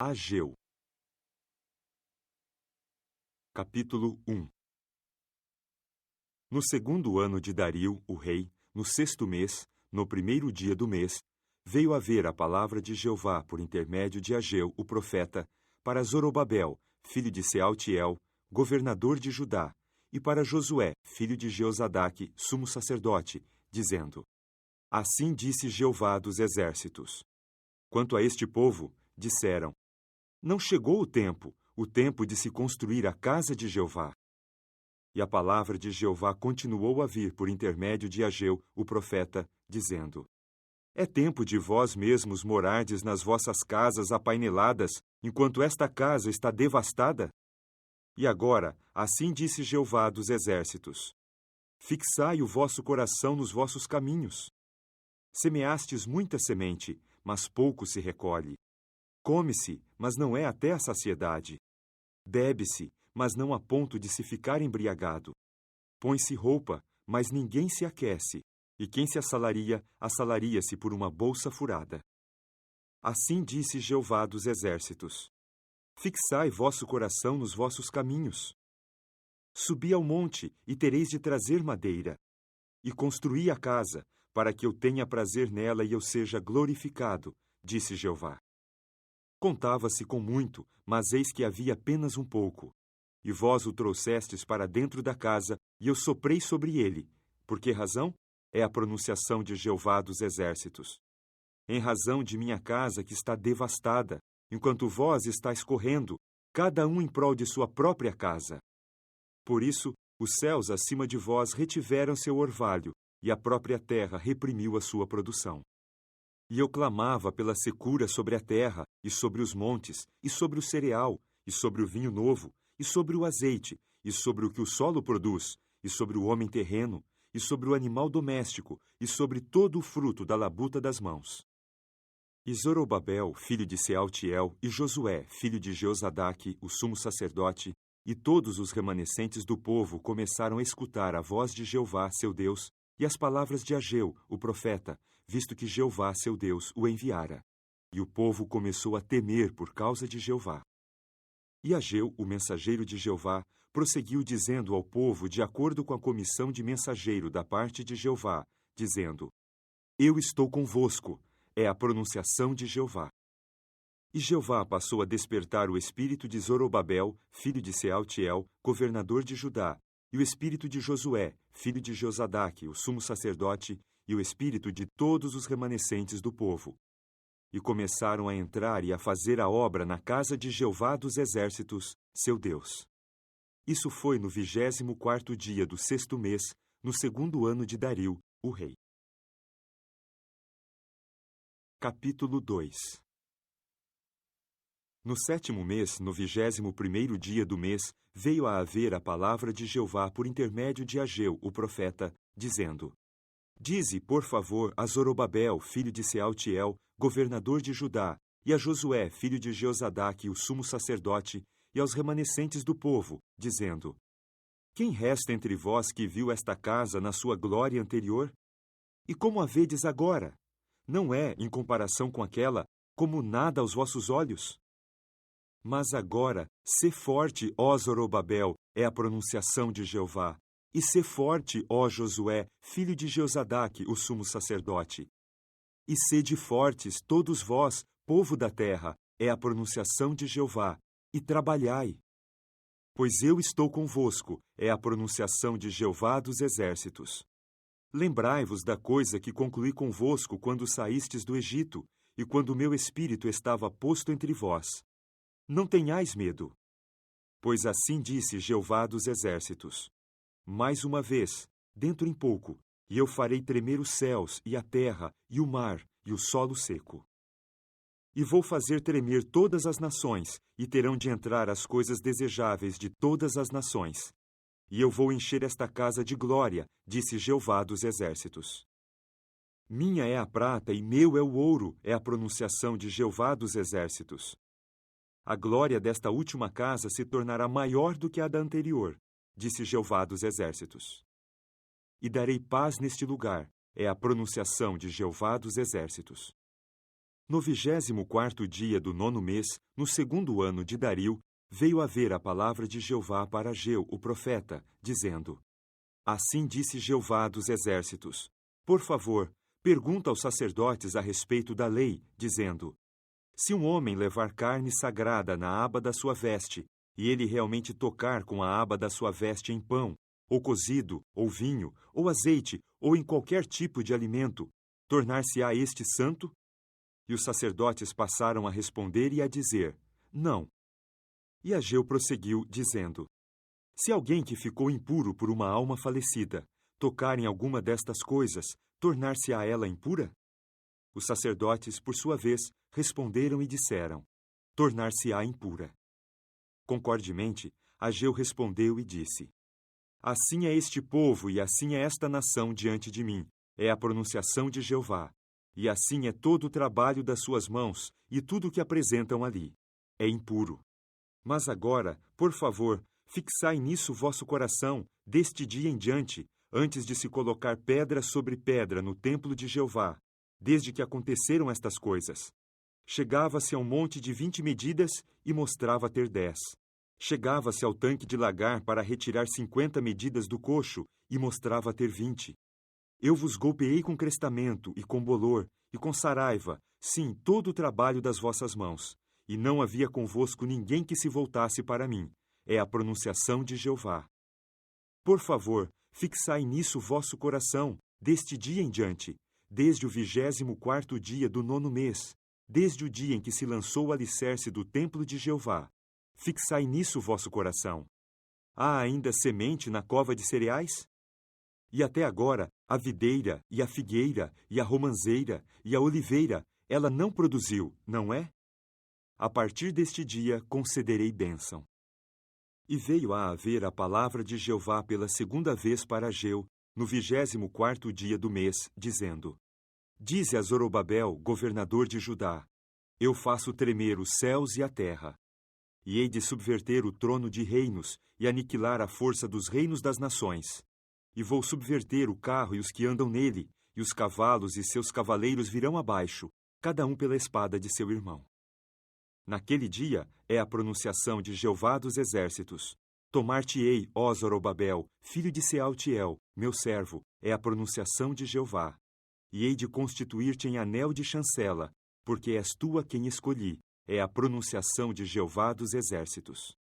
Ageu. Capítulo 1. No segundo ano de Dario, o rei, no sexto mês, no primeiro dia do mês, veio a ver a palavra de Jeová por intermédio de Ageu, o profeta, para Zorobabel, filho de Sealtiel, governador de Judá, e para Josué, filho de Jeozadaque, sumo sacerdote, dizendo: Assim disse Jeová dos exércitos. Quanto a este povo, disseram: Não chegou o tempo de se construir a casa de Jeová. E a palavra de Jeová continuou a vir por intermédio de Ageu, o profeta, dizendo: É tempo de vós mesmos morardes nas vossas casas apaineladas, enquanto esta casa está devastada? E agora, assim disse Jeová dos exércitos: Fixai o vosso coração nos vossos caminhos. Semeastes muita semente, mas pouco se recolhe. Come-se, mas não é até a saciedade. Bebe-se, mas não a ponto de se ficar embriagado. Põe-se roupa, mas ninguém se aquece, e quem se assalaria-se por uma bolsa furada. Assim disse Jeová dos exércitos: Fixai vosso coração nos vossos caminhos. Subi ao monte, e tereis de trazer madeira. E construí a casa, para que eu tenha prazer nela e eu seja glorificado, disse Jeová. Contava-se com muito, mas eis que havia apenas um pouco. E vós o trouxestes para dentro da casa, e eu soprei sobre ele. Por que razão? É a pronunciação de Jeová dos exércitos. Em razão de minha casa que está devastada, enquanto vós estáis correndo, cada um em prol de sua própria casa. Por isso, os céus acima de vós retiveram seu orvalho, e a própria terra reprimiu a sua produção. E eu clamava pela secura sobre a terra, e sobre os montes, e sobre o cereal, e sobre o vinho novo, e sobre o azeite, e sobre o que o solo produz, e sobre o homem terreno, e sobre o animal doméstico, e sobre todo o fruto da labuta das mãos. E Zorobabel, filho de Sealtiel, e Josué, filho de Jeozadaque, o sumo sacerdote, e todos os remanescentes do povo começaram a escutar a voz de Jeová, seu Deus, e as palavras de Ageu, o profeta, visto que Jeová, seu Deus, o enviara. E o povo começou a temer por causa de Jeová. E Ageu, o mensageiro de Jeová, prosseguiu dizendo ao povo de acordo com a comissão de mensageiro da parte de Jeová, dizendo: Eu estou convosco, é a pronunciação de Jeová. E Jeová passou a despertar o espírito de Zorobabel, filho de Sealtiel, governador de Judá, e o espírito de Josué, filho de Jeozadaque, o sumo sacerdote, e o espírito de todos os remanescentes do povo. E começaram a entrar e a fazer a obra na casa de Jeová dos exércitos, seu Deus. Isso foi no 24º dia do sexto mês, no segundo ano de Dario, o rei. Capítulo 2. No sétimo mês, no 21º dia do mês, veio a haver a palavra de Jeová por intermédio de Ageu, o profeta, dizendo: Dize, por favor, a Zorobabel, filho de Sealtiel, governador de Judá, e a Josué, filho de Jeozadaque, o sumo sacerdote, e aos remanescentes do povo, dizendo: Quem resta entre vós que viu esta casa na sua glória anterior? E como a vedes agora? Não é, em comparação com aquela, como nada aos vossos olhos? Mas agora, sê forte, ó Zorobabel, é a pronunciação de Jeová, e sê forte, ó Josué, filho de Jeozadaque, o sumo sacerdote. E sede fortes, todos vós, povo da terra, é a pronunciação de Jeová, e trabalhai. Pois eu estou convosco, é a pronunciação de Jeová dos exércitos. Lembrai-vos da coisa que concluí convosco quando saístes do Egito, e quando o meu espírito estava posto entre vós. Não tenhais medo. Pois assim disse Jeová dos exércitos: Mais uma vez, dentro em pouco, e eu farei tremer os céus, e a terra, e o mar, e o solo seco. E vou fazer tremer todas as nações, e terão de entrar as coisas desejáveis de todas as nações. E eu vou encher esta casa de glória, disse Jeová dos exércitos. Minha é a prata e meu é o ouro, é a pronunciação de Jeová dos exércitos. A glória desta última casa se tornará maior do que a da anterior, disse Jeová dos exércitos. E darei paz neste lugar, é a pronunciação de Jeová dos exércitos. No 24º dia do 9º mês, no 2º ano de Dario, veio a ver a palavra de Jeová para Ageu, o profeta, dizendo: Assim disse Jeová dos exércitos: Por favor, pergunta aos sacerdotes a respeito da lei, dizendo: Se um homem levar carne sagrada na aba da sua veste, e ele realmente tocar com a aba da sua veste em pão, ou cozido, ou vinho, ou azeite, ou em qualquer tipo de alimento, tornar-se-á este santo? E os sacerdotes passaram a responder e a dizer: Não. E Ageu prosseguiu, dizendo: Se alguém que ficou impuro por uma alma falecida tocar em alguma destas coisas, tornar-se-á ela impura? Os sacerdotes, por sua vez, responderam e disseram: Tornar-se-á impura. Concordemente, Ageu respondeu e disse: Assim é este povo e assim é esta nação diante de mim, é a pronunciação de Jeová. E assim é todo o trabalho das suas mãos e tudo o que apresentam ali. É impuro. Mas agora, por favor, fixai nisso vosso coração, deste dia em diante, antes de se colocar pedra sobre pedra no templo de Jeová, desde que aconteceram estas coisas. Chegava-se a um monte de 20 medidas e mostrava ter 10. Chegava-se ao tanque de lagar para retirar 50 medidas do coxo e mostrava ter 20. Eu vos golpeei com crestamento e com bolor e com saraiva, sim, todo o trabalho das vossas mãos. E não havia convosco ninguém que se voltasse para mim. É a pronunciação de Jeová. Por favor, fixai nisso vosso coração, deste dia em diante, desde o 24º dia do 9º mês, desde o dia em que se lançou o alicerce do templo de Jeová. Fixai nisso vosso coração. Há ainda semente na cova de cereais? E até agora, a videira, e a figueira, e a romanzeira, e a oliveira, ela não produziu, não é? A partir deste dia concederei bênção. E veio a haver a palavra de Jeová pela segunda vez para Ageu, no 24º dia do mês, dizendo: Dize a Zorobabel, governador de Judá: Eu faço tremer os céus e a terra. E hei de subverter o trono de reinos e aniquilar a força dos reinos das nações. E vou subverter o carro e os que andam nele, e os cavalos e seus cavaleiros virão abaixo, cada um pela espada de seu irmão. Naquele dia é a pronunciação de Jeová dos exércitos. Tomar-te-ei, ó Zorobabel, filho de Sealtiel, meu servo, é a pronunciação de Jeová. E hei de constituir-te em anel de chancela, porque és tu a quem escolhi, é a pronunciação de Jeová dos exércitos.